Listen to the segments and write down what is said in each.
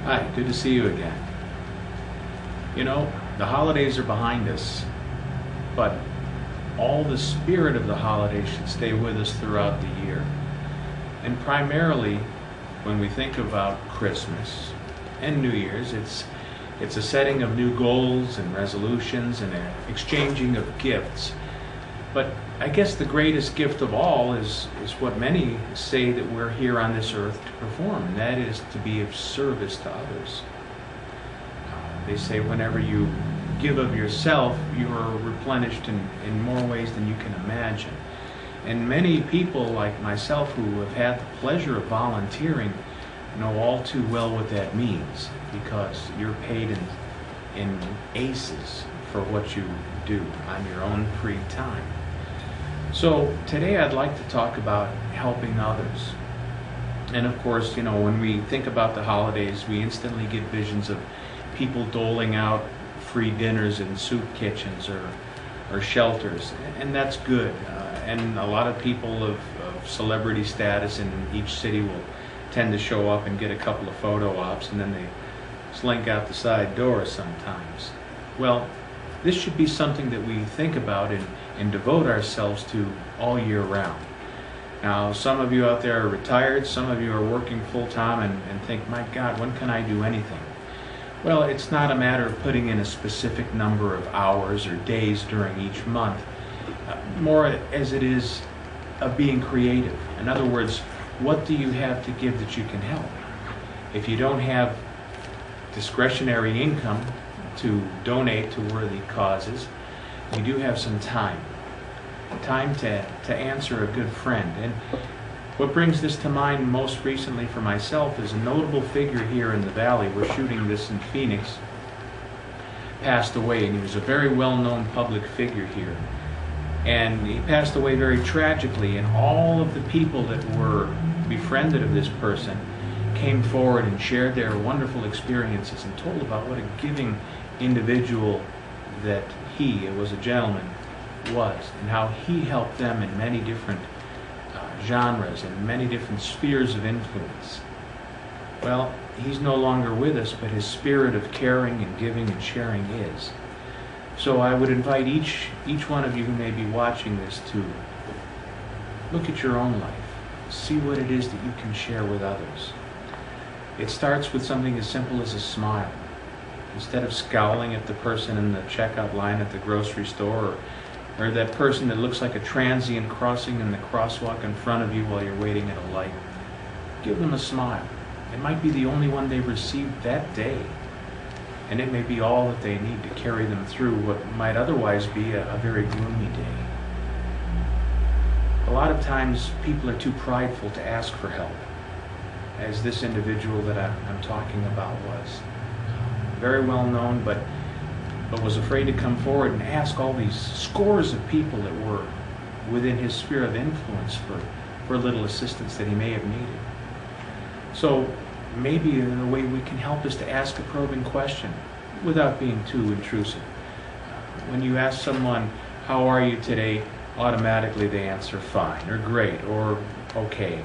Hi, good to see you again. You know, the holidays are behind us, but all the spirit of the holidays should stay with us throughout the year. And primarily, when we think about Christmas and New Year's, it's a setting of new goals and resolutions and an exchanging of gifts. But I guess the greatest gift of all is what many say that we're here on this earth to perform, and that is to be of service to others. They say whenever you give of yourself, you are replenished in more ways than you can imagine. And many people like myself who have had the pleasure of volunteering know all too well what that means, because you're paid in aces for what you do on your own free time. So today I'd like to talk about helping others. And of course, you know, when we think about the holidays, we instantly get visions of people doling out free dinners in soup kitchens or shelters, and that's good. And a lot of people of celebrity status in each city will tend to show up and get a couple of photo ops, and then they slink out the side door sometimes. Well, this should be something that we think about and devote ourselves to all year round. Now, some of you out there are retired, some of you are working full-time and think, my God, when can I do anything? Well, it's not a matter of putting in a specific number of hours or days during each month, more as it is of being creative. In other words, what do you have to give that you can help? If you don't have discretionary income to donate to worthy causes, you do have some time to answer a good friend. And what brings this to mind most recently for myself is a notable figure here in the valley. We're shooting this in Phoenix. Passed away, and he was a very well-known public figure here. And he passed away very tragically, and all of the people that were befriended of this person came forward and shared their wonderful experiences and told about what a giving individual that it was a gentleman, was, and how he helped them in many different genres and many different spheres of influence. Well, he's no longer with us, but his spirit of caring and giving and sharing is. So I would invite each one of you who may be watching this to look at your own life, see what it is that you can share with others. It starts with something as simple as a smile. Instead of scowling at the person in the checkout line at the grocery store, or that person that looks like a transient crossing in the crosswalk in front of you while you're waiting at a light, give them a smile. It might be the only one they've received that day, and it may be all that they need to carry them through what might otherwise be a very gloomy day. A lot of times people are too prideful to ask for help, as this individual that I'm talking about was. Very well known, but was afraid to come forward and ask all these scores of people that were within his sphere of influence for a little assistance that he may have needed. So maybe the way we can help is to ask a probing question without being too intrusive. When you ask someone, how are you today? Automatically they answer fine or great or okay.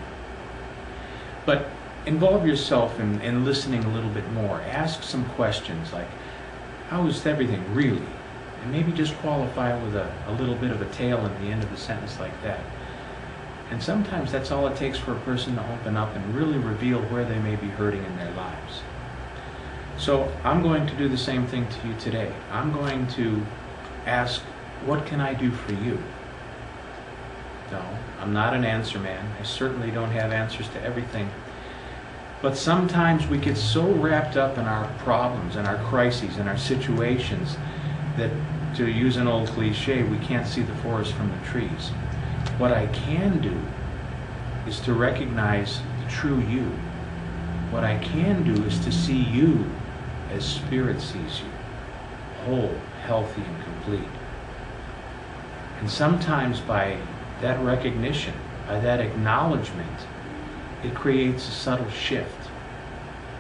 But involve yourself in listening a little bit more. Ask some questions like, how is everything really? And maybe just qualify it with a little bit of a tail at the end of the sentence like that. And sometimes that's all it takes for a person to open up and really reveal where they may be hurting in their lives. So I'm going to do the same thing to you today. I'm going to ask, what can I do for you? No, I'm not an answer man. I certainly don't have answers to everything. But sometimes we get so wrapped up in our problems and our crises and our situations that, to use an old cliche, we can't see the forest from the trees. What I can do is to recognize the true you. What I can do is to see you as Spirit sees you, whole, healthy, and complete. And sometimes by that recognition, by that acknowledgement, it creates a subtle shift,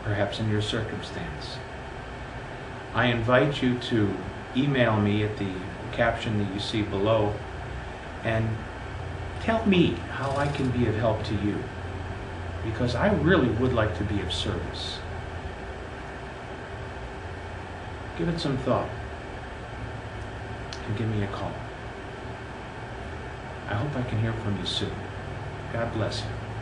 perhaps in your circumstance. I invite you to email me at the caption that you see below and tell me how I can be of help to you, because I really would like to be of service. Give it some thought and give me a call. I hope I can hear from you soon. God bless you.